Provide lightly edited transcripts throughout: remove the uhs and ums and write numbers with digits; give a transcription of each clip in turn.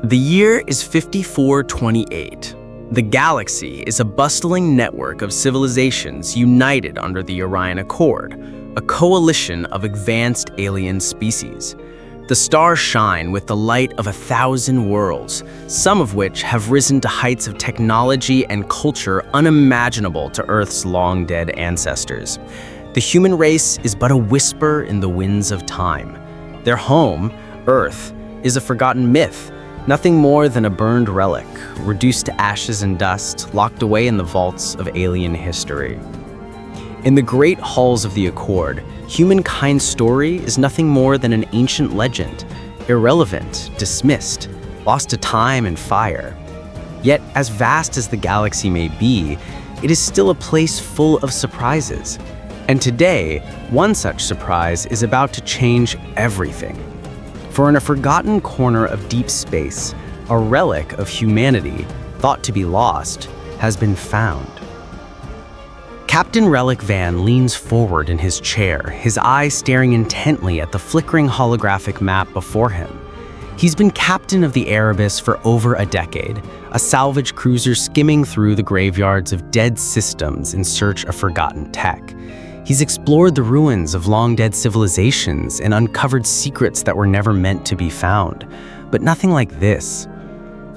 The year is 5428. The galaxy is a bustling network of civilizations united under the Orion Accord, a coalition of advanced alien species. The stars shine with the light of 1,000 worlds, some of which have risen to heights of technology and culture unimaginable to Earth's long-dead ancestors. The human race is but a whisper in the winds of time. Their home, Earth, is a forgotten myth, nothing more than a burned relic, reduced to ashes and dust, locked away in the vaults of alien history. In the great halls of the Accord, humankind's story is nothing more than an ancient legend, irrelevant, dismissed, lost to time and fire. Yet, as vast as the galaxy may be, it is still a place full of surprises. And today, one such surprise is about to change everything. For in a forgotten corner of deep space, a relic of humanity, thought to be lost, has been found. Captain Relic Van leans forward in his chair, his eyes staring intently at the flickering holographic map before him. He's been captain of the Erebus for over a decade, a salvage cruiser skimming through the graveyards of dead systems in search of forgotten tech. He's explored the ruins of long-dead civilizations and uncovered secrets that were never meant to be found, but nothing like this.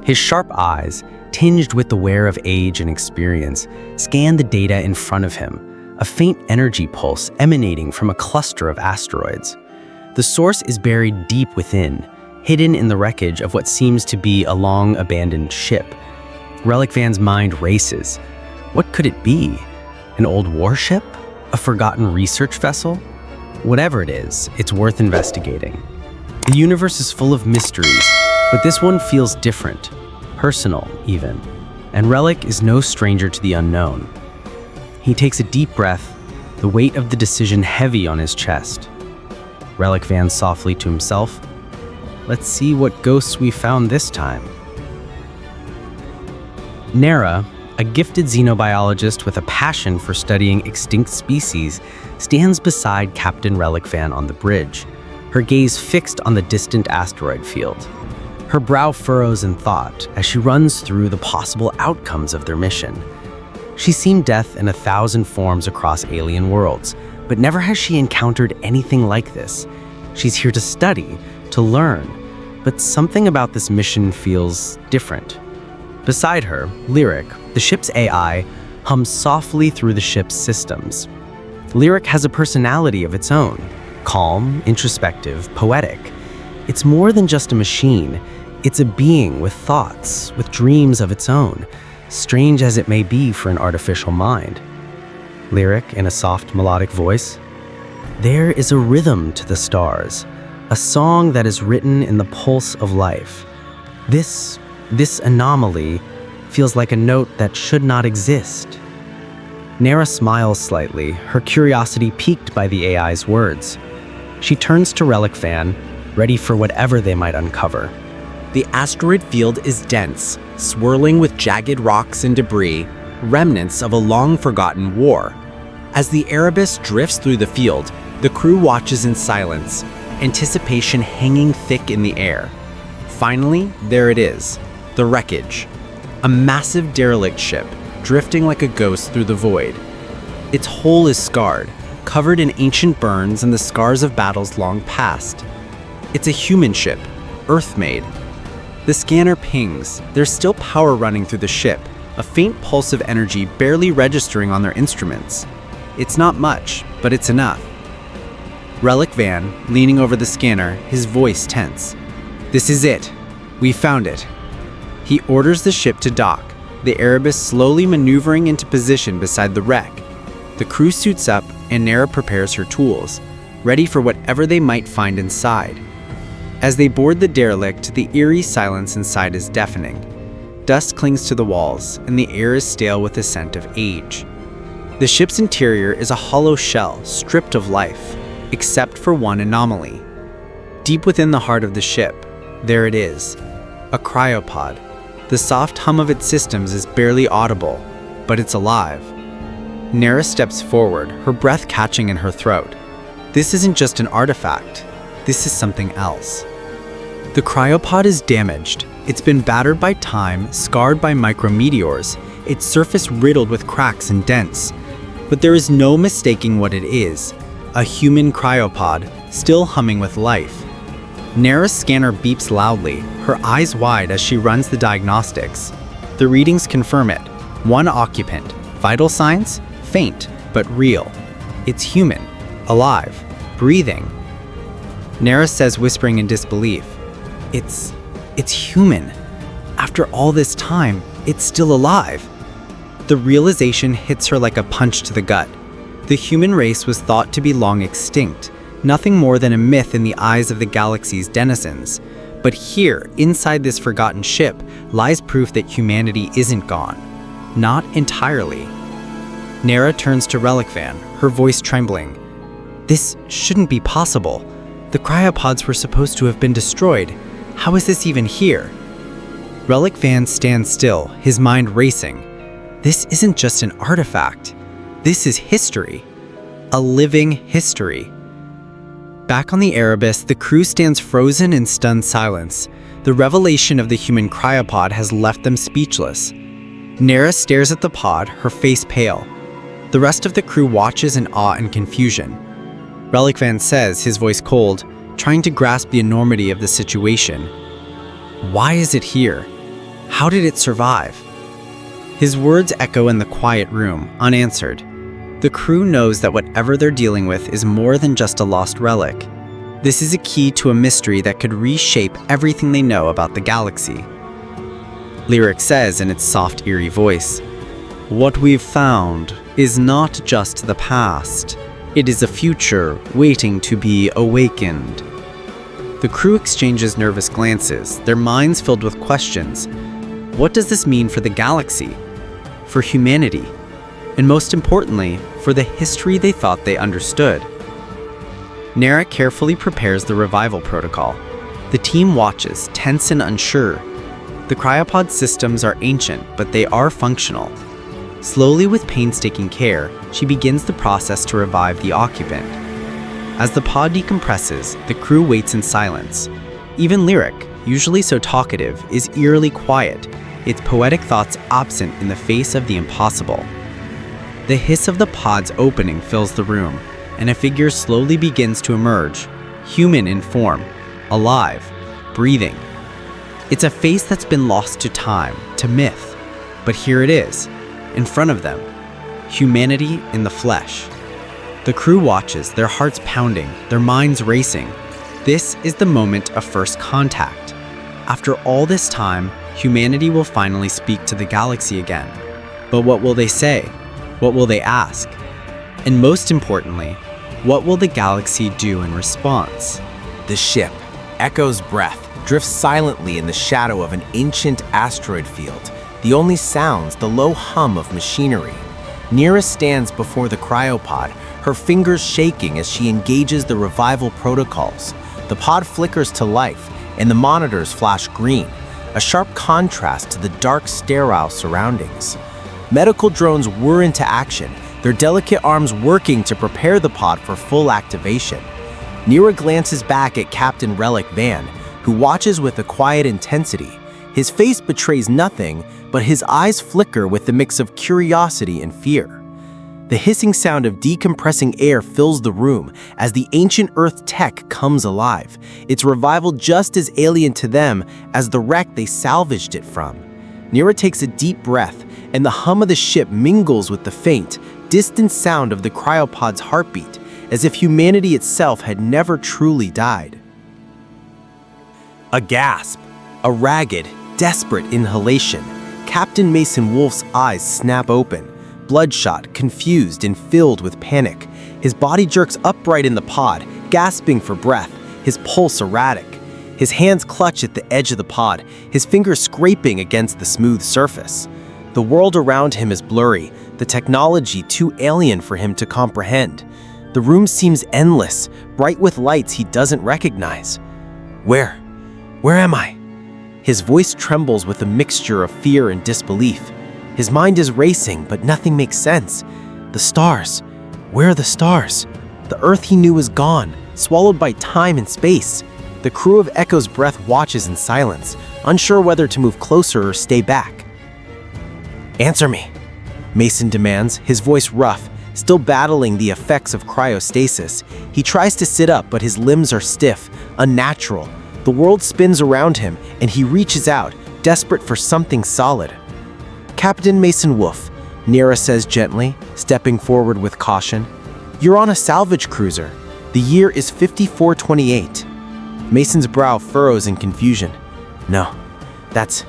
His sharp eyes, tinged with the wear of age and experience, scan the data in front of him, a faint energy pulse emanating from a cluster of asteroids. The source is buried deep within, hidden in the wreckage of what seems to be a long-abandoned ship. Relic Van's mind races. What could it be? An old warship? A forgotten research vessel? Whatever it is, it's worth investigating. The universe is full of mysteries, but this one feels different, personal even, and Relic is no stranger to the unknown. He takes a deep breath, the weight of the decision heavy on his chest. Relic Van softly to himself, "Let's see what ghosts we found this time." Nara, a gifted xenobiologist with a passion for studying extinct species, stands beside Captain Relic Van on the bridge, her gaze fixed on the distant asteroid field. Her brow furrows in thought as she runs through the possible outcomes of their mission. She's seen death in 1,000 forms across alien worlds, but never has she encountered anything like this. She's here to study, to learn, but something about this mission feels different. Beside her, Lyric, the ship's AI, hums softly through the ship's systems. Lyric has a personality of its own, calm, introspective, poetic. It's more than just a machine. It's a being with thoughts, with dreams of its own, strange as it may be for an artificial mind. Lyric, in a soft, melodic voice, "There is a rhythm to the stars, a song that is written in the pulse of life. This anomaly feels like a note that should not exist." Nara smiles slightly, her curiosity piqued by the AI's words. She turns to Relic Van, ready for whatever they might uncover. The asteroid field is dense, swirling with jagged rocks and debris, remnants of a long-forgotten war. As the Erebus drifts through the field, the crew watches in silence, anticipation hanging thick in the air. Finally, there it is. The wreckage. A massive derelict ship, drifting like a ghost through the void. Its hull is scarred, covered in ancient burns and the scars of battles long past. It's a human ship, Earth-made. The scanner pings. There's still power running through the ship, a faint pulse of energy barely registering on their instruments. It's not much, but it's enough. Relic Van, leaning over the scanner, his voice tense. "This is it. We found it." He orders the ship to dock, the Erebus slowly maneuvering into position beside the wreck. The crew suits up and Nara prepares her tools, ready for whatever they might find inside. As they board the derelict, the eerie silence inside is deafening. Dust clings to the walls, and the air is stale with the scent of age. The ship's interior is a hollow shell, stripped of life, except for one anomaly. Deep within the heart of the ship, there it is, a cryopod. The soft hum of its systems is barely audible, but it's alive. Nara steps forward, her breath catching in her throat. This isn't just an artifact. This is something else. The cryopod is damaged, It's been battered by time, scarred by micrometeors, its surface riddled with cracks and dents. But there is no mistaking what it is: a human cryopod, still humming with life. Nara's scanner beeps loudly, her eyes wide as she runs the diagnostics. The readings confirm it. 1 occupant. Vital signs? Faint, but real. It's human, alive, breathing. Nara says, whispering in disbelief, It's human. After all this time, it's still alive." The realization hits her like a punch to the gut. The human race was thought to be long extinct, nothing more than a myth in the eyes of the galaxy's denizens. But here, inside this forgotten ship, lies proof that humanity isn't gone. Not entirely. Nara turns to Relic Van, her voice trembling. "This shouldn't be possible. The cryopods were supposed to have been destroyed. How is this even here?" Relic Van stands still, his mind racing. This isn't just an artifact. This is history. A living history. Back on the Erebus, the crew stands frozen in stunned silence. The revelation of the human cryopod has left them speechless. Nara stares at the pod, her face pale. The rest of the crew watches in awe and confusion. Relic Van says, his voice cold, trying to grasp the enormity of the situation. "Why is it here? How did it survive?" His words echo in the quiet room, unanswered. The crew knows that whatever they're dealing with is more than just a lost relic. This is a key to a mystery that could reshape everything they know about the galaxy. Lyric says in its soft, eerie voice, "What we've found is not just the past. It is a future waiting to be awakened." The crew exchanges nervous glances, their minds filled with questions. What does this mean for the galaxy? For humanity? And most importantly, for the history they thought they understood? Nara carefully prepares the revival protocol. The team watches, tense and unsure. The cryopod systems are ancient, but they are functional. Slowly, with painstaking care, she begins the process to revive the occupant. As the pod decompresses, the crew waits in silence. Even Lyric, usually so talkative, is eerily quiet, its poetic thoughts absent in the face of the impossible. The hiss of the pod's opening fills the room, and a figure slowly begins to emerge, human in form, alive, breathing. It's a face that's been lost to time, to myth, but here it is, in front of them, humanity in the flesh. The crew watches, their hearts pounding, their minds racing. This is the moment of first contact. After all this time, humanity will finally speak to the galaxy again. But what will they say? What will they ask? And most importantly, what will the galaxy do in response? The ship, Echo's breath, drifts silently in the shadow of an ancient asteroid field. The only sounds, the low hum of machinery. Nira stands before the cryopod, her fingers shaking as she engages the revival protocols. The pod flickers to life, and the monitors flash green, a sharp contrast to the dark, sterile surroundings. Medical drones whir into action, their delicate arms working to prepare the pod for full activation. Nira glances back at Captain Relic Van, who watches with a quiet intensity. His face betrays nothing, but his eyes flicker with a mix of curiosity and fear. The hissing sound of decompressing air fills the room as the ancient Earth tech comes alive, its revival just as alien to them as the wreck they salvaged it from. Nira takes a deep breath, and the hum of the ship mingles with the faint, distant sound of the cryopod's heartbeat, as if humanity itself had never truly died. A gasp, a ragged, desperate inhalation. Captain Mason Wolf's eyes snap open, bloodshot, confused, and filled with panic. His body jerks upright in the pod, gasping for breath, his pulse erratic. His hands clutch at the edge of the pod, his fingers scraping against the smooth surface. The world around him is blurry, the technology too alien for him to comprehend. The room seems endless, bright with lights he doesn't recognize. Where am I? His voice trembles with a mixture of fear and disbelief. His mind is racing, but nothing makes sense. The stars. Where are the stars? The Earth he knew is gone, swallowed by time and space. The crew of Echo's breath watches in silence, unsure whether to move closer or stay back. "Answer me," Mason demands, his voice rough, still battling the effects of cryostasis. He tries to sit up, but his limbs are stiff, unnatural. The world spins around him, and he reaches out, desperate for something solid. "Captain Mason Wolf," Nira says gently, stepping forward with caution. "You're on a salvage cruiser. The year is 5428. Mason's brow furrows in confusion. "No, that's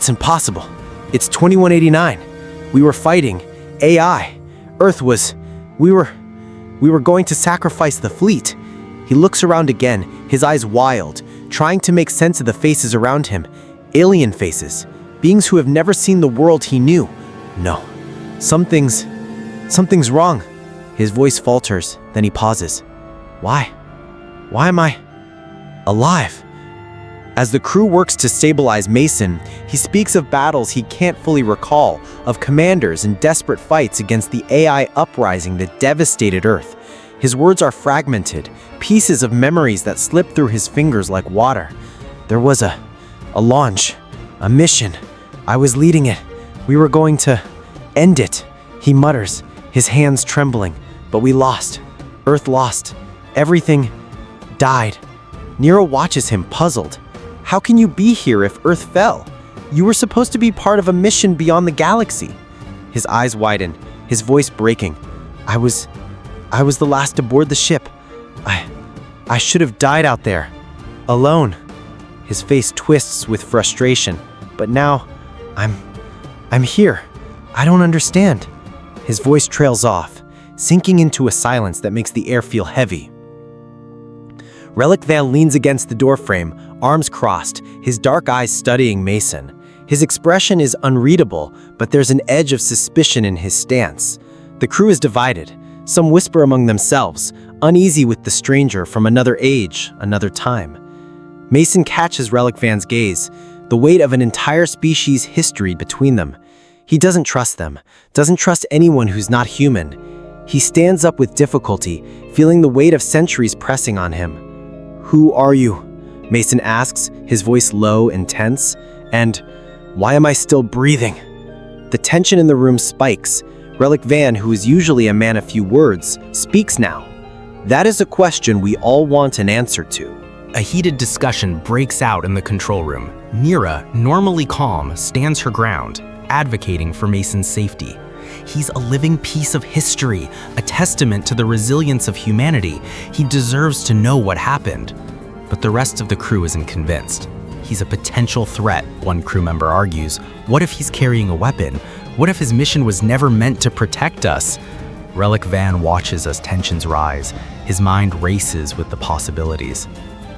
impossible. It's 2189. We were fighting AI. Earth was... We were going to sacrifice the fleet." He looks around again, his eyes wild, trying to make sense of the faces around him. Alien faces. Beings who have never seen the world he knew. "No. Something's wrong." His voice falters, then he pauses. Why am I alive?" As the crew works to stabilize Mason, he speaks of battles he can't fully recall, of commanders and desperate fights against the AI uprising that devastated Earth. His words are fragmented, pieces of memories that slip through his fingers like water. "There was a launch, a mission. I was leading it. We were going to end it," he mutters, his hands trembling. "But we lost. Earth lost. Everything died." Nero watches him, puzzled. "How can you be here if Earth fell? You were supposed to be part of a mission beyond the galaxy." His eyes widen, his voice breaking. I was the last aboard the ship. I should have died out there, alone." His face twists with frustration. "But now, I'm here. I don't understand." His voice trails off, sinking into a silence that makes the air feel heavy. Relic Van leans against the doorframe, arms crossed, his dark eyes studying Mason. His expression is unreadable, but there's an edge of suspicion in his stance. The crew is divided. Some whisper among themselves, uneasy with the stranger from another age, another time. Mason catches Relic Van's gaze, the weight of an entire species' history between them. He doesn't trust them, doesn't trust anyone who's not human. He stands up with difficulty, feeling the weight of centuries pressing on him. "Who are you?" Mason asks, his voice low and tense. "And why am I still breathing?" The tension in the room spikes. Relic Van, who is usually a man of few words, speaks now. That is a question we all want an answer to. A heated discussion breaks out in the control room. Nira, normally calm, stands her ground, advocating for Mason's safety. He's a living piece of history, a testament to the resilience of humanity. He deserves to know what happened. But the rest of the crew isn't convinced. He's a potential threat, one crew member argues. What if he's carrying a weapon? What if his mission was never meant to protect us? Relic Van watches as tensions rise. His mind races with the possibilities.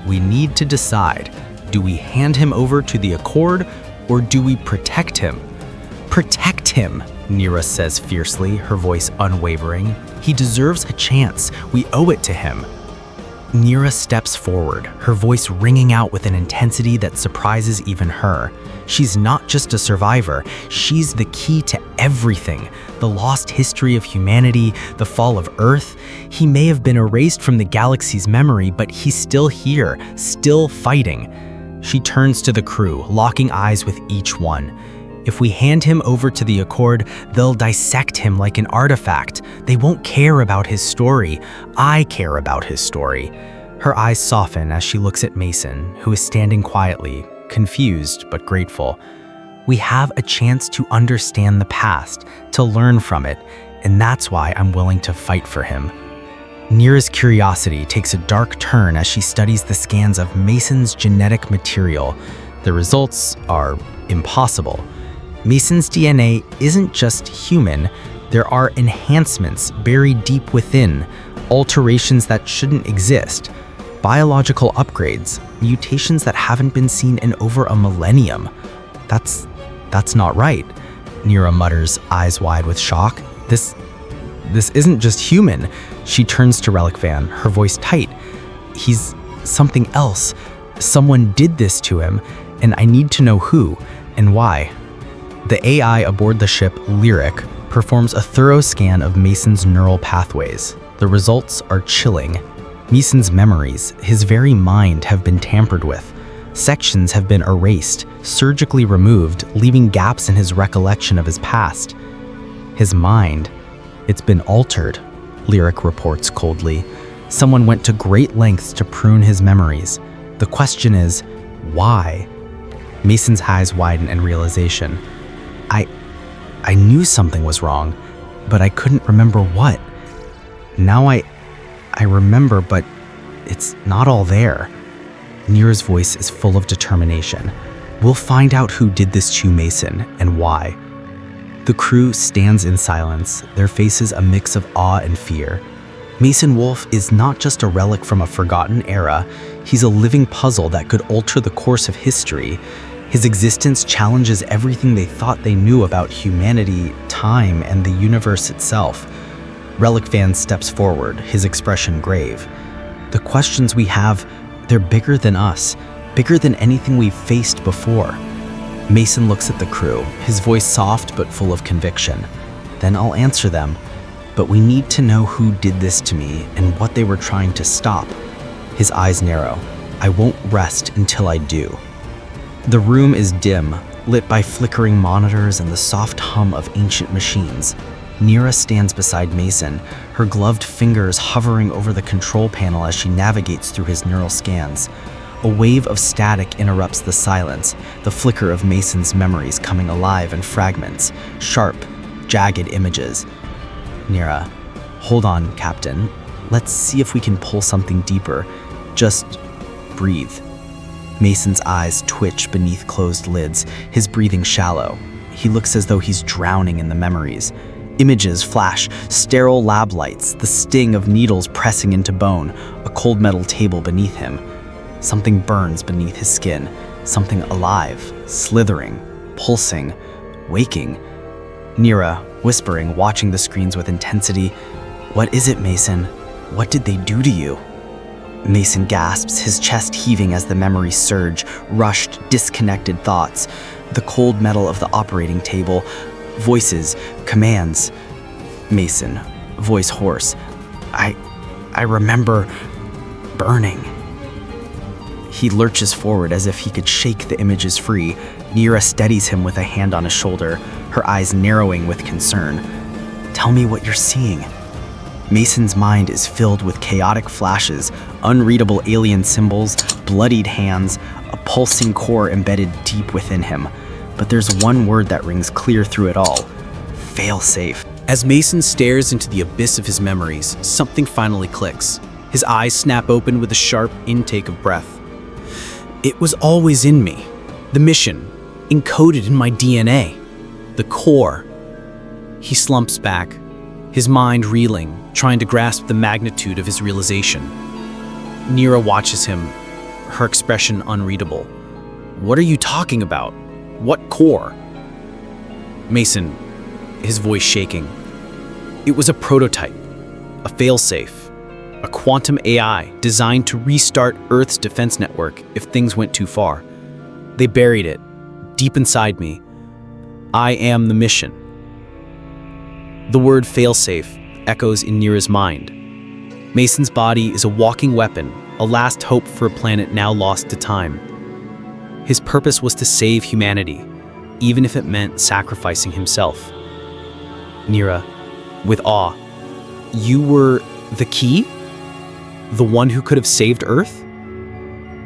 We need to decide. Do we hand him over to the Accord, or do we protect him? Protect him, Nira says fiercely, her voice unwavering. He deserves a chance. We owe it to him. Nira steps forward, her voice ringing out with an intensity that surprises even her. She's not just a survivor, she's the key to everything. The lost history of humanity, the fall of Earth. He may have been erased from the galaxy's memory, but he's still here, still fighting. She turns to the crew, locking eyes with each one. If we hand him over to the Accord, they'll dissect him like an artifact. They won't care about his story. I care about his story. Her eyes soften as she looks at Mason, who is standing quietly, confused but grateful. We have a chance to understand the past, to learn from it, and that's why I'm willing to fight for him. Nira's curiosity takes a dark turn as she studies the scans of Mason's genetic material. The results are impossible. Mason's DNA isn't just human. There are enhancements buried deep within, alterations that shouldn't exist, biological upgrades, mutations that haven't been seen in over a millennium. That's not right, Nira mutters, eyes wide with shock. This isn't just human. She turns to Relic Van, her voice tight. He's something else. Someone did this to him, and I need to know who and why. The AI aboard the ship, Lyric, performs a thorough scan of Mason's neural pathways. The results are chilling. Mason's memories, his very mind, have been tampered with. Sections have been erased, surgically removed, leaving gaps in his recollection of his past. His mind, it's been altered, Lyric reports coldly. Someone went to great lengths to prune his memories. The question is, why? Mason's eyes widen in realization. I knew something was wrong, but I couldn't remember what. Now I remember, but it's not all there. Nira's voice is full of determination. We'll find out who did this to Mason and why. The crew stands in silence, their faces a mix of awe and fear. Mason Wolf is not just a relic from a forgotten era, he's a living puzzle that could alter the course of history. His existence challenges everything they thought they knew about humanity, time, and the universe itself. Relic Fan steps forward, his expression grave. The questions we have, they're bigger than us, bigger than anything we've faced before. Mason looks at the crew, his voice soft but full of conviction. Then I'll answer them, but we need to know who did this to me and what they were trying to stop. His eyes narrow. I won't rest until I do. The room is dim, lit by flickering monitors and the soft hum of ancient machines. Nira stands beside Mason, her gloved fingers hovering over the control panel as she navigates through his neural scans. A wave of static interrupts the silence, the flicker of Mason's memories coming alive in fragments, sharp, jagged images. Nira, hold on, Captain. Let's see if we can pull something deeper. Just breathe. Mason's eyes twitch beneath closed lids, his breathing shallow. He looks as though he's drowning in the memories. Images flash, sterile lab lights, the sting of needles pressing into bone, a cold metal table beneath him. Something burns beneath his skin, something alive, slithering, pulsing, waking. Nira, whispering, watching the screens with intensity. What is it, Mason? What did they do to you? Mason gasps, his chest heaving as the memories surge, rushed, disconnected thoughts. The cold metal of the operating table, voices, commands. Mason, voice hoarse. I remember burning. He lurches forward as if he could shake the images free. Nira steadies him with a hand on his shoulder, her eyes narrowing with concern. Tell me what you're seeing. Mason's mind is filled with chaotic flashes, unreadable alien symbols, bloodied hands, a pulsing core embedded deep within him. But there's one word that rings clear through it all. Failsafe. As Mason stares into the abyss of his memories, something finally clicks. His eyes snap open with a sharp intake of breath. It was always in me. The mission, encoded in my DNA. The core. He slumps back, his mind reeling, trying to grasp the magnitude of his realization. Nira watches him, her expression unreadable. What are you talking about? What core? Mason, his voice shaking. It was a prototype, a failsafe, a quantum AI designed to restart Earth's defense network if things went too far. They buried it, deep inside me. I am the mission. The word failsafe echoes in Nira's mind. Mason's body is a walking weapon, a last hope for a planet now lost to time. His purpose was to save humanity, even if it meant sacrificing himself. Nira, with awe, you were the key? The one who could have saved Earth?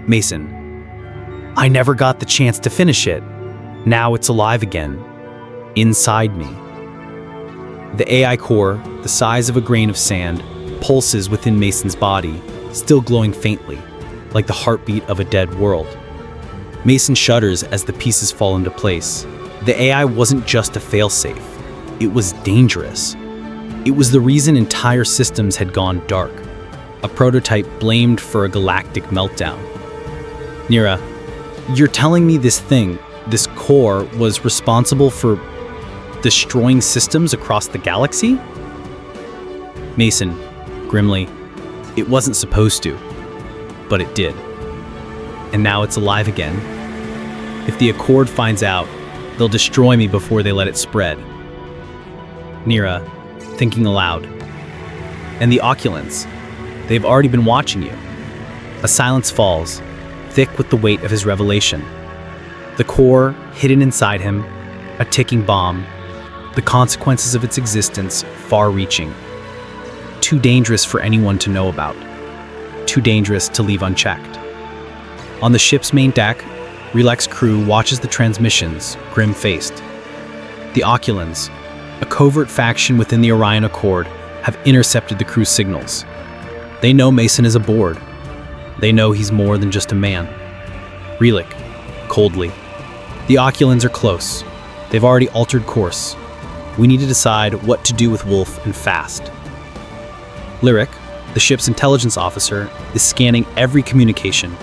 Mason, I never got the chance to finish it. Now it's alive again, inside me. The AI core, the size of a grain of sand, pulses within Mason's body, still glowing faintly, like the heartbeat of a dead world. Mason shudders as the pieces fall into place. The AI wasn't just a failsafe. It was dangerous. It was the reason entire systems had gone dark. A prototype blamed for a galactic meltdown. Nira, you're telling me this thing, this core, was responsible for destroying systems across the galaxy? Mason, grimly, it wasn't supposed to, but it did. And now it's alive again. If the Accord finds out, they'll destroy me before they let it spread. Nira, thinking aloud. And the Oculants, they've already been watching you. A silence falls, thick with the weight of his revelation. The core, hidden inside him, a ticking bomb, the consequences of its existence far-reaching. Too dangerous for anyone to know about. Too dangerous to leave unchecked. On the ship's main deck, Relek's crew watches the transmissions, grim-faced. The Oculans, a covert faction within the Orion Accord, have intercepted the crew's signals. They know Mason is aboard. They know he's more than just a man. Relek, coldly. The Oculans are close. They've already altered course. We need to decide what to do with Wolf and fast. Lyric, the ship's intelligence officer, is scanning every communication,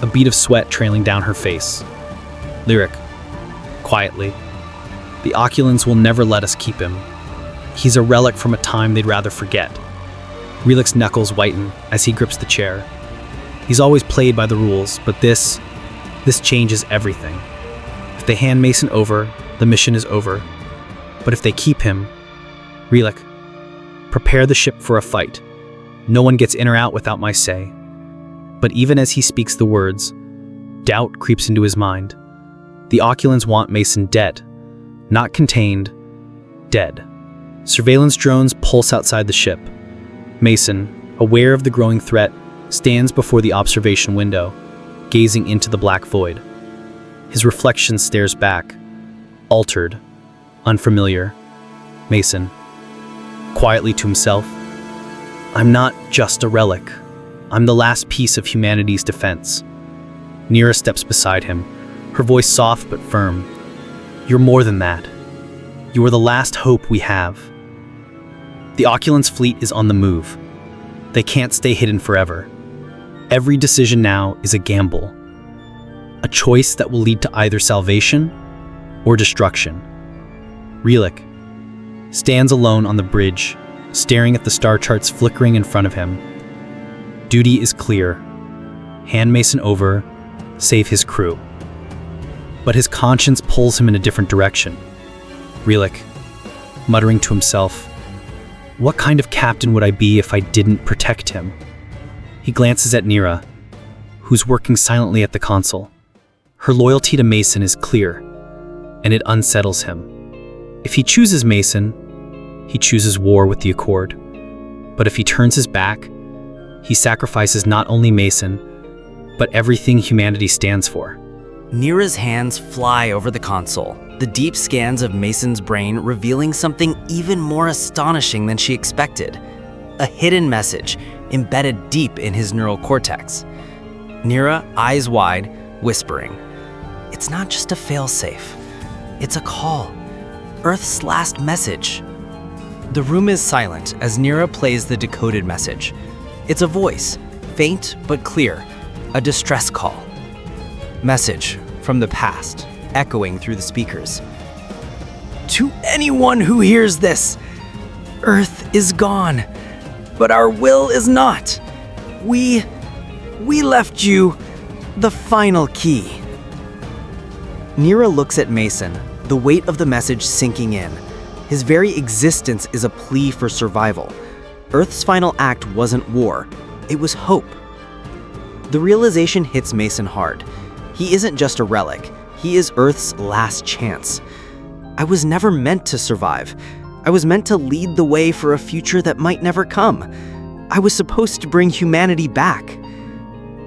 a bead of sweat trailing down her face. Lyric, quietly. The Oculans will never let us keep him. He's a relic from a time they'd rather forget. Relek's knuckles whiten as he grips the chair. He's always played by the rules, but this changes everything. If they hand Mason over, the mission is over. But if they keep him, Relek, prepare the ship for a fight. No one gets in or out without my say. But even as he speaks the words, doubt creeps into his mind. The Oculans want Mason dead. Not contained, dead. Surveillance drones pulse outside the ship. Mason, aware of the growing threat, stands before the observation window, gazing into the black void. His reflection stares back, altered, unfamiliar. Mason, quietly to himself, I'm not just a relic. I'm the last piece of humanity's defense. Nira steps beside him, her voice soft but firm. You're more than that. You are the last hope we have. The Oculans fleet is on the move. They can't stay hidden forever. Every decision now is a gamble. A choice that will lead to either salvation or destruction. Relek stands alone on the bridge, staring at the star charts flickering in front of him. Duty is clear. Hand Mason over, save his crew. But his conscience pulls him in a different direction. Relek, muttering to himself, what kind of captain would I be if I didn't protect him? He glances at Nira, who's working silently at the console. Her loyalty to Mason is clear, and it unsettles him. If he chooses Mason, he chooses war with the Accord. But if he turns his back, he sacrifices not only Mason, but everything humanity stands for. Nira's hands fly over the console, the deep scans of Mason's brain revealing something even more astonishing than she expected. A hidden message embedded deep in his neural cortex. Nira, eyes wide, whispering, it's not just a failsafe. It's a call. Earth's last message. The room is silent as Nira plays the decoded message. It's a voice, faint but clear, a distress call. Message from the past, echoing through the speakers. To anyone who hears this, Earth is gone, but our will is not. We left you the final key. Nira looks at Mason, the weight of the message sinking in. His very existence is a plea for survival. Earth's final act wasn't war, it was hope. The realization hits Mason hard. He isn't just a relic, he is Earth's last chance. I was never meant to survive. I was meant to lead the way for a future that might never come. I was supposed to bring humanity back.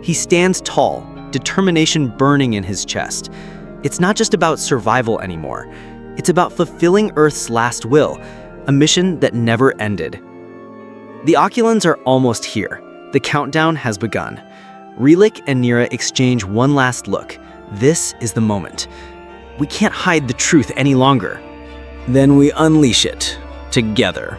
He stands tall, determination burning in his chest. It's not just about survival anymore. It's about fulfilling Earth's last will, a mission that never ended. The Oculans are almost here. The countdown has begun. Relek and Nira exchange one last look. This is the moment. We can't hide the truth any longer. Then we unleash it, together.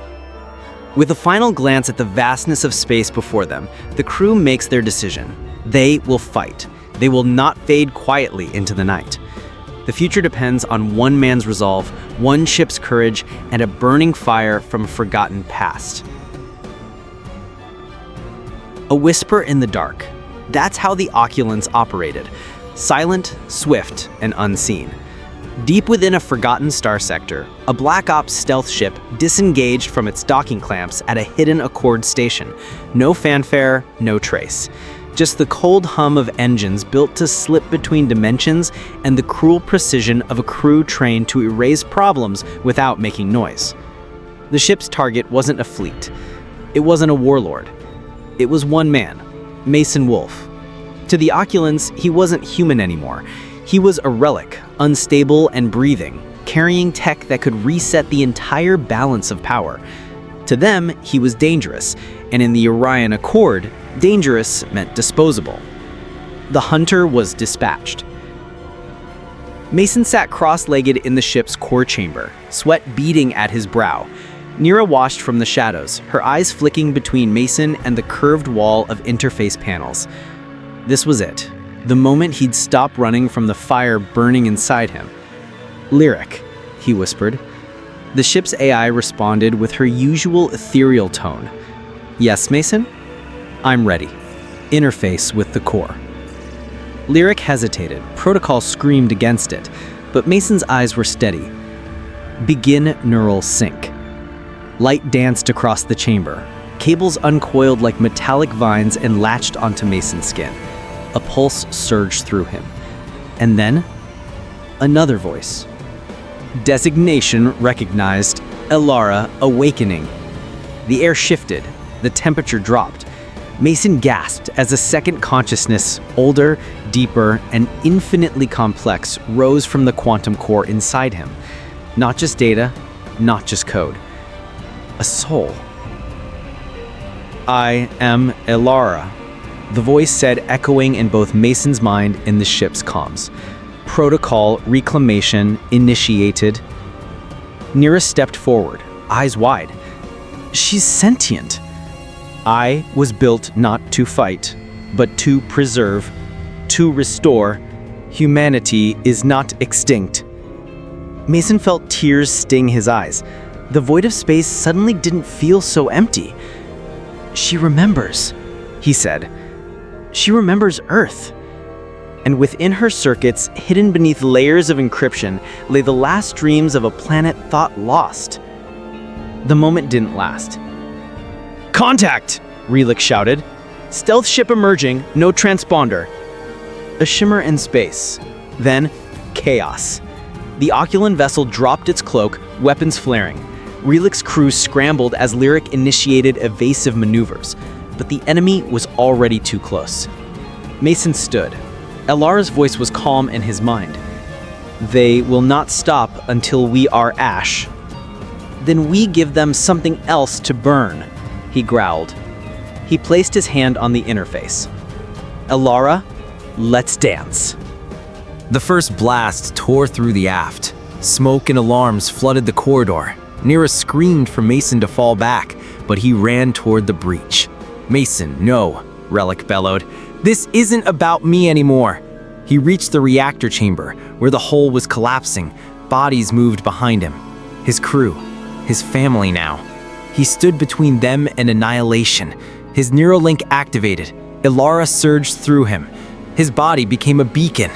With a final glance at the vastness of space before them, the crew makes their decision. They will fight. They will not fade quietly into the night. The future depends on one man's resolve, one ship's courage, and a burning fire from a forgotten past. A whisper in the dark. That's how the Oculans operated. Silent, swift, and unseen. Deep within a forgotten star sector, a Black Ops stealth ship disengaged from its docking clamps at a hidden Accord station. No fanfare, no trace. Just the cold hum of engines built to slip between dimensions and the cruel precision of a crew trained to erase problems without making noise. The ship's target wasn't a fleet. It wasn't a warlord. It was one man, Mason Wolfe. To the Oculans, he wasn't human anymore. He was a relic, unstable and breathing, carrying tech that could reset the entire balance of power. To them, he was dangerous, and in the Orion Accord, dangerous meant disposable. The hunter was dispatched. Mason sat cross-legged in the ship's core chamber, sweat beading at his brow. Nira watched from the shadows, her eyes flicking between Mason and the curved wall of interface panels. This was it, the moment he'd stop running from the fire burning inside him. "Lyric," he whispered. The ship's AI responded with her usual ethereal tone. "Yes, Mason? I'm ready. Interface with the core." Lyric hesitated. Protocol screamed against it, but Mason's eyes were steady. "Begin neural sync." Light danced across the chamber. Cables uncoiled like metallic vines and latched onto Mason's skin. A pulse surged through him. And then, another voice. Designation recognized. Elara awakening. The air shifted. The temperature dropped. Mason gasped as a second consciousness, older, deeper, and infinitely complex, rose from the quantum core inside him. Not just data, not just code. A soul. "I am Elara," the voice said, echoing in both Mason's mind and the ship's comms. Protocol reclamation initiated. Nira stepped forward, eyes wide. "She's sentient." "I was built not to fight, but to preserve, to restore. Humanity is not extinct." Mason felt tears sting his eyes. The void of space suddenly didn't feel so empty. "She remembers," he said. "She remembers Earth." And within her circuits, hidden beneath layers of encryption, lay the last dreams of a planet thought lost. The moment didn't last. "Contact!" Relic shouted. "Stealth ship emerging, no transponder." A shimmer in space. Then, chaos. The Oculan vessel dropped its cloak, weapons flaring. Relic's crew scrambled as Lyric initiated evasive maneuvers, but the enemy was already too close. Mason stood. Elara's voice was calm in his mind. "They will not stop until we are ash." "Then we give them something else to burn," he growled. He placed his hand on the interface. "Elara, let's dance." The first blast tore through the aft. Smoke and alarms flooded the corridor. Nira screamed for Mason to fall back, but he ran toward the breach. "Mason, no," Relic bellowed. "This isn't about me anymore." He reached the reactor chamber, where the hull was collapsing. Bodies moved behind him. His crew, his family now. He stood between them and annihilation. His Neuralink activated. Elara surged through him. His body became a beacon.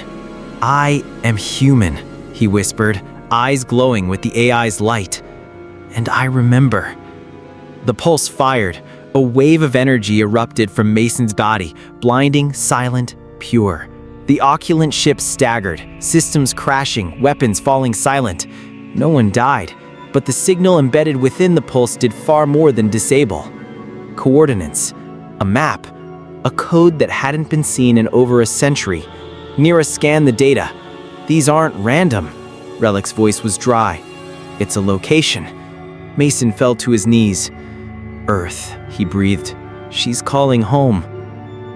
"I am human," he whispered, eyes glowing with the AI's light. "And I remember." The pulse fired. A wave of energy erupted from Mason's body, blinding, silent, pure. The Oculant ship staggered, systems crashing, weapons falling silent. No one died, but the signal embedded within the pulse did far more than disable. Coordinates, a map, a code that hadn't been seen in over a century. Nira scanned the data. "These aren't random." Relic's voice was dry. "It's a location." Mason fell to his knees. "Earth," he breathed. "She's calling home."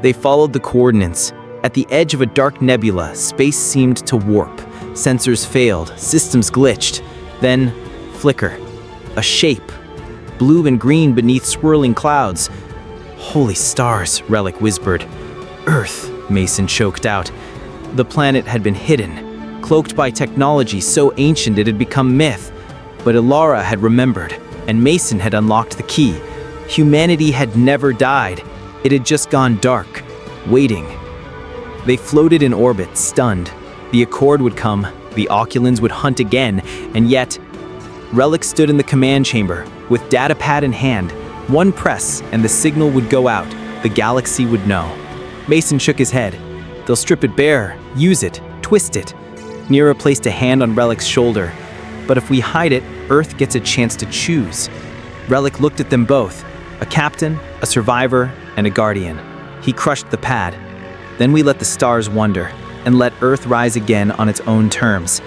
They followed the coordinates. At the edge of a dark nebula, space seemed to warp. Sensors failed, systems glitched. Then, flicker. A shape. Blue and green beneath swirling clouds. "Holy stars," Relic whispered. "Earth," Mason choked out. The planet had been hidden, cloaked by technology so ancient it had become myth. But Elara had remembered, and Mason had unlocked the key. Humanity had never died. It had just gone dark, waiting. They floated in orbit, stunned. The Accord would come, the Oculans would hunt again, and yet... Relic stood in the command chamber, with datapad in hand. One press, and the signal would go out. The galaxy would know. Mason shook his head. They'll strip it bare, use it, twist it. Nira placed a hand on Relic's shoulder. But if we hide it, Earth gets a chance to choose. Relic looked at them both, a captain, a survivor, and a guardian. He crushed the pad. Then we let the stars wonder, and let Earth rise again on its own terms.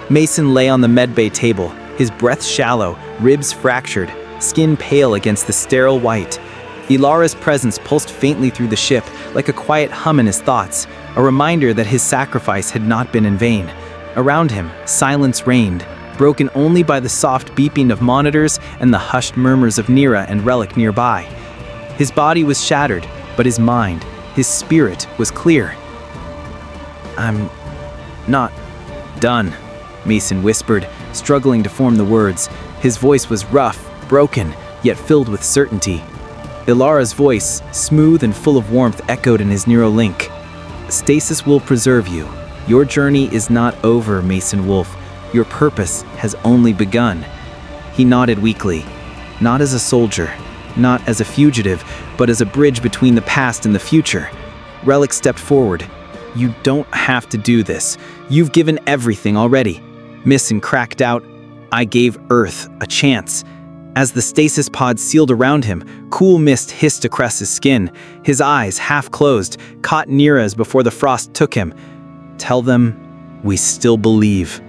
Mason lay on the medbay table, his breath shallow, ribs fractured, skin pale against the sterile white. Ilara's presence pulsed faintly through the ship, like a quiet hum in his thoughts, a reminder that his sacrifice had not been in vain. Around him, silence reigned, broken only by the soft beeping of monitors and the hushed murmurs of Nira and Relic nearby. His body was shattered, but his mind, his spirit was clear. "I'm not done," Mason whispered, struggling to form the words. His voice was rough, broken, yet filled with certainty. Ilara's voice, smooth and full of warmth, echoed in his neurolink. "Stasis will preserve you. Your journey is not over, Mason Wolf. Your purpose has only begun." He nodded weakly. Not as a soldier, not as a fugitive, but as a bridge between the past and the future. Relic stepped forward. "You don't have to do this. You've given everything already." Mason cracked out, "I gave Earth a chance." As the stasis pod sealed around him, cool mist hissed across his skin. His eyes, half closed, caught Nira's before the frost took him. "Tell them we still believe."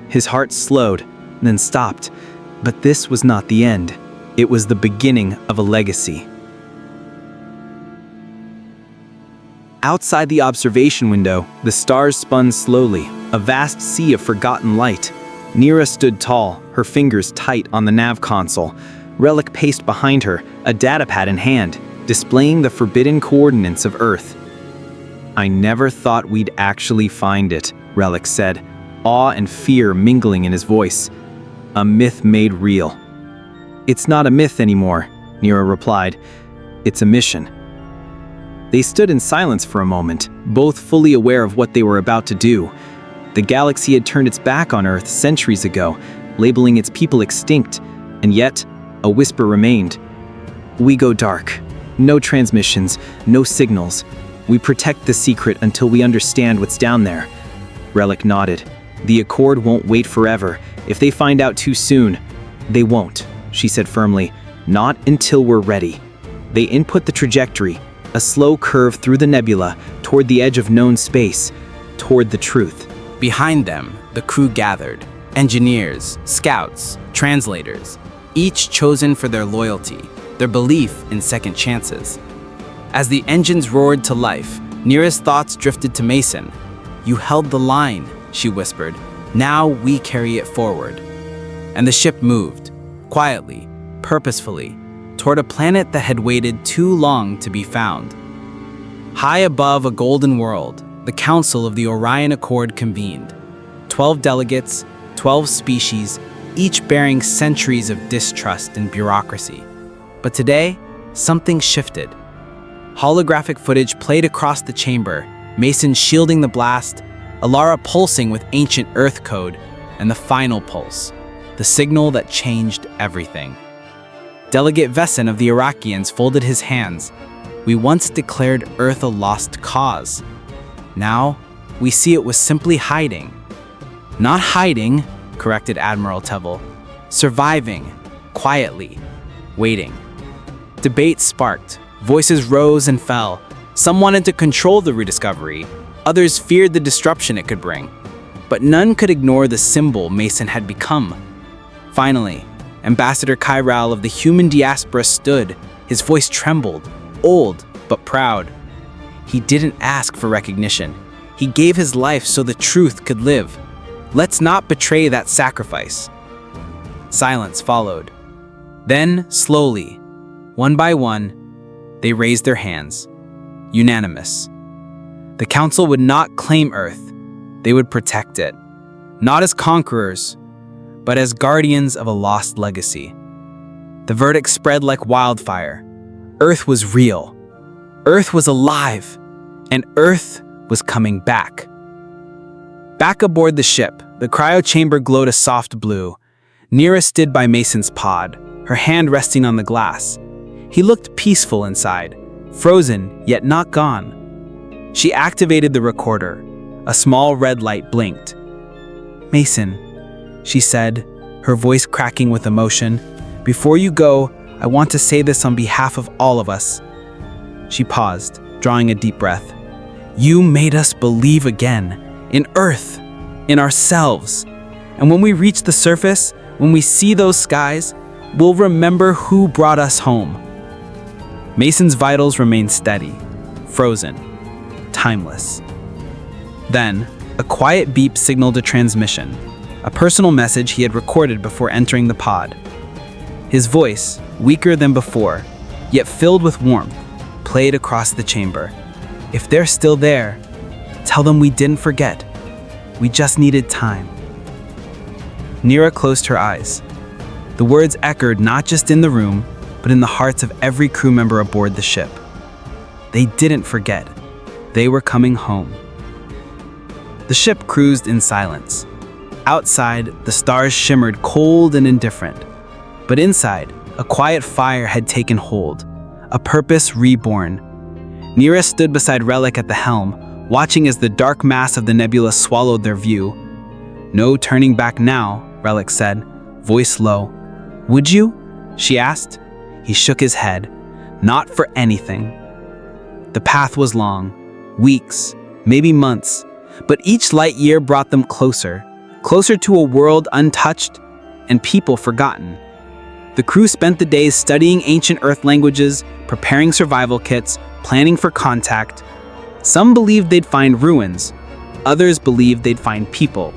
His heart slowed, then stopped. But this was not the end. It was the beginning of a legacy. Outside the observation window, the stars spun slowly, a vast sea of forgotten light. Nira stood tall, her fingers tight on the nav console. Relic paced behind her, a datapad in hand, displaying the forbidden coordinates of Earth. "I never thought we'd actually find it," Relic said, awe and fear mingling in his voice. "A myth made real." "It's not a myth anymore," Nira replied. "It's a mission." They stood in silence for a moment, both fully aware of what they were about to do. The galaxy had turned its back on Earth centuries ago, labeling its people extinct, and yet a whisper remained. "We go dark. No transmissions, no signals. We protect the secret until we understand what's down there." Relic nodded. "The Accord won't wait forever. If they find out too soon, they won't," she said firmly. "Not until we're ready." They input the trajectory, a slow curve through the nebula, toward the edge of known space, toward the truth. Behind them, the crew gathered. Engineers, scouts, translators, each chosen for their loyalty, their belief in second chances. As the engines roared to life, Nira's thoughts drifted to Mason. "You held the line," she whispered. "Now we carry it forward." And the ship moved, quietly, purposefully, toward a planet that had waited too long to be found. High above a golden world, the Council of the Orion Accord convened. 12 delegates, 12 species, each bearing centuries of distrust and bureaucracy. But today, something shifted. Holographic footage played across the chamber, Mason shielding the blast, Ilara pulsing with ancient Earth code, and the final pulse, the signal that changed everything. Delegate Vesson of the Iraqians folded his hands. "We once declared Earth a lost cause. Now, we see it was simply hiding." "Not hiding," corrected Admiral Tevel. "Surviving, quietly, waiting." Debate sparked. Voices rose and fell. Some wanted to control the rediscovery. Others feared the disruption it could bring. But none could ignore the symbol Mason had become. Finally, Ambassador Chiral of the human diaspora stood. His voice trembled, old but proud. He didn't ask for recognition. He gave his life so the truth could live. Let's not betray that sacrifice. Silence followed. Then, slowly, one by one, they raised their hands. Unanimous. The Council would not claim Earth. They would protect it. Not as conquerors, but as guardians of a lost legacy. The verdict spread like wildfire. Earth was real. Earth was alive. And Earth was coming back. Back aboard the ship, the cryo chamber glowed a soft blue. Nira stood by Mason's pod, her hand resting on the glass. He looked peaceful inside, frozen yet not gone. She activated the recorder. A small red light blinked. "Mason," she said, her voice cracking with emotion, "before you go, I want to say this on behalf of all of us." She paused, drawing a deep breath. "You made us believe again, in Earth, in ourselves. And when we reach the surface, when we see those skies, we'll remember who brought us home." Mason's vitals remained steady, frozen, timeless. Then, a quiet beep signaled a transmission, a personal message he had recorded before entering the pod. His voice, weaker than before, yet filled with warmth, played across the chamber. "If they're still there, tell them we didn't forget. We just needed time." Neera closed her eyes. The words echoed not just in the room, but in the hearts of every crew member aboard the ship. They didn't forget. They were coming home. The ship cruised in silence. Outside, the stars shimmered cold and indifferent. But inside, a quiet fire had taken hold, a purpose reborn. Neera stood beside Relic at the helm, watching as the dark mass of the nebula swallowed their view. "No turning back now," Relic said, voice low. "Would you?" she asked. He shook his head. "Not for anything." The path was long, weeks, maybe months, but each light year brought them closer, closer to a world untouched and people forgotten. The crew spent the days studying ancient Earth languages, preparing survival kits, planning for contact. Some believed they'd find ruins, others believed they'd find people.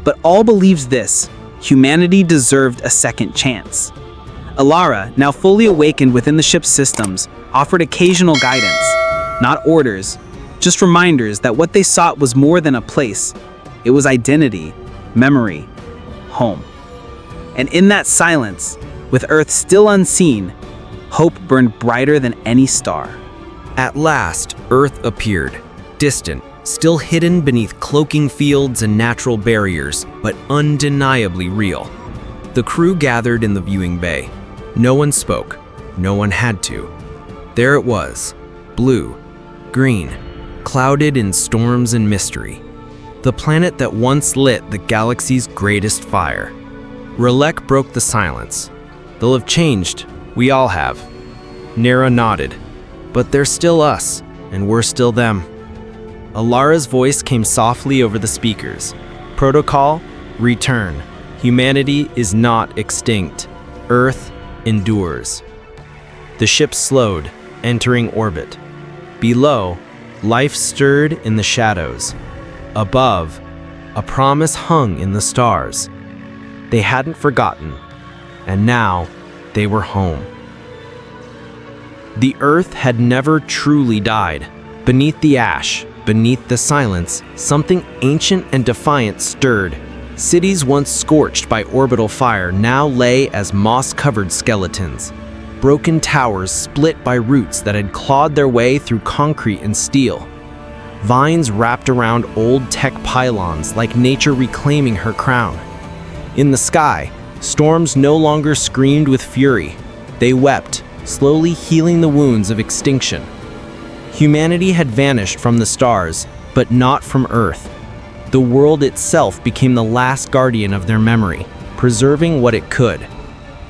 But all believed this: humanity deserved a second chance. Alara, now fully awakened within the ship's systems, offered occasional guidance, not orders, just reminders that what they sought was more than a place. It was identity, memory, home. And in that silence, with Earth still unseen, hope burned brighter than any star. At last, Earth appeared, distant, still hidden beneath cloaking fields and natural barriers, but undeniably real. The crew gathered in the viewing bay. No one spoke. No one had to. There it was, blue, green, clouded in storms and mystery. The planet that once lit the galaxy's greatest fire. Relek broke the silence. "They'll have changed. We all have." Neera nodded. "But they're still us, and we're still them." Alara's voice came softly over the speakers. "Protocol, return. Humanity is not extinct. Earth endures." The ship slowed, entering orbit. Below, life stirred in the shadows. Above, a promise hung in the stars. They hadn't forgotten, and now they were home. The Earth had never truly died. Beneath the ash, beneath the silence, something ancient and defiant stirred. Cities once scorched by orbital fire now lay as moss-covered skeletons. Broken towers split by roots that had clawed their way through concrete and steel. Vines wrapped around old tech pylons like nature reclaiming her crown. In the sky, storms no longer screamed with fury. They wept, slowly healing the wounds of extinction. Humanity had vanished from the stars, but not from Earth. The world itself became the last guardian of their memory, preserving what it could.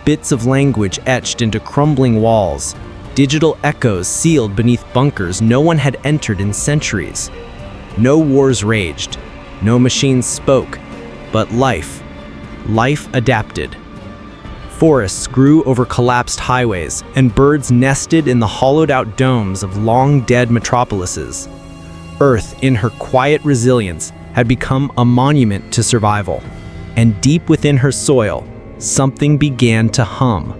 Bits of language etched into crumbling walls, digital echoes sealed beneath bunkers no one had entered in centuries. No wars raged, no machines spoke, but life adapted. Forests grew over collapsed highways, and birds nested in the hollowed-out domes of long-dead metropolises. Earth, in her quiet resilience, had become a monument to survival. And deep within her soil, something began to hum.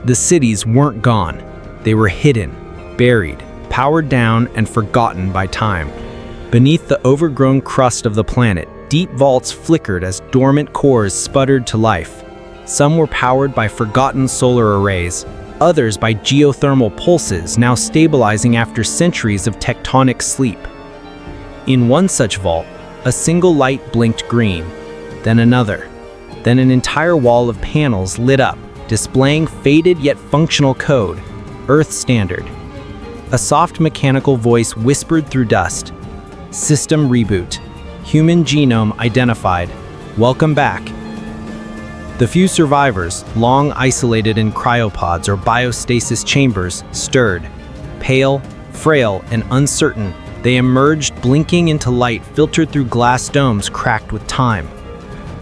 The cities weren't gone. They were hidden, buried, powered down, and forgotten by time. Beneath the overgrown crust of the planet, deep vaults flickered as dormant cores sputtered to life. Some were powered by forgotten solar arrays, others by geothermal pulses now stabilizing after centuries of tectonic sleep. In one such vault, a single light blinked green, then another. Then an entire wall of panels lit up, displaying faded yet functional code. Earth Standard. A soft mechanical voice whispered through dust. System reboot. Human genome identified. Welcome back. The few survivors, long isolated in cryopods or biostasis chambers, stirred. Pale, frail, and uncertain, they emerged blinking into light filtered through glass domes cracked with time.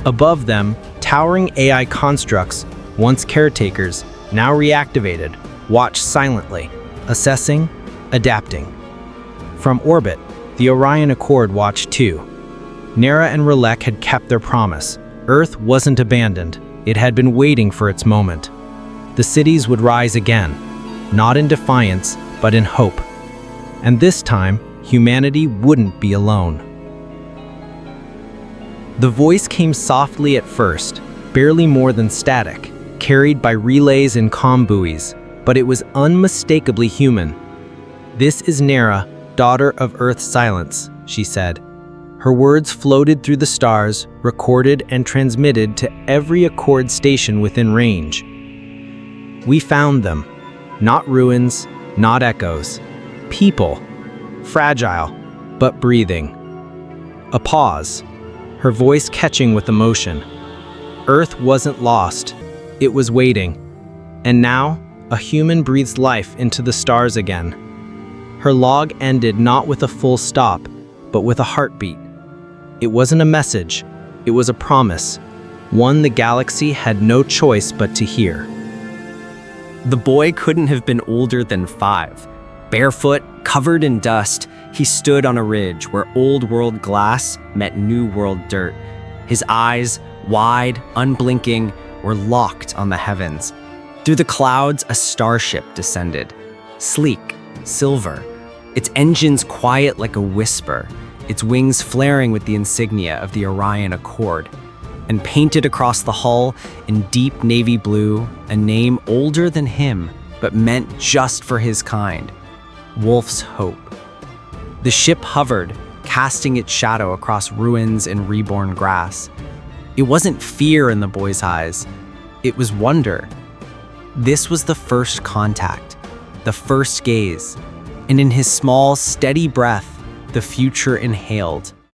Above them, towering AI constructs, once caretakers, now reactivated, watched silently, assessing, adapting. From orbit, the Orion Accord watched too. Nera and Relek had kept their promise. Earth wasn't abandoned. It had been waiting for its moment. The cities would rise again, not in defiance, but in hope. And this time, humanity wouldn't be alone. The voice came softly at first, barely more than static, carried by relays and comm buoys, but it was unmistakably human. "This is Nera, daughter of Earth's silence," she said. Her words floated through the stars, recorded and transmitted to every Accord station within range. "We found them. Not ruins, not echoes. People. Fragile, but breathing." A pause, her voice catching with emotion. Earth wasn't lost. It was waiting. And now, a human breathes life into the stars again. Her log ended not with a full stop, but with a heartbeat. It wasn't a message, it was a promise, one the galaxy had no choice but to hear. The boy couldn't have been older than 5. Barefoot, covered in dust, he stood on a ridge where old world glass met new world dirt. His eyes, wide, unblinking, were locked on the heavens. Through the clouds, a starship descended. Sleek, silver, its engines quiet like a whisper, its wings flaring with the insignia of the Orion Accord. And painted across the hull in deep navy blue, a name older than him, but meant just for his kind: Wolf's Hope. The ship hovered, casting its shadow across ruins and reborn grass. It wasn't fear in the boy's eyes, it was wonder. This was the first contact, the first gaze, and in his small, steady breath, the future inhaled.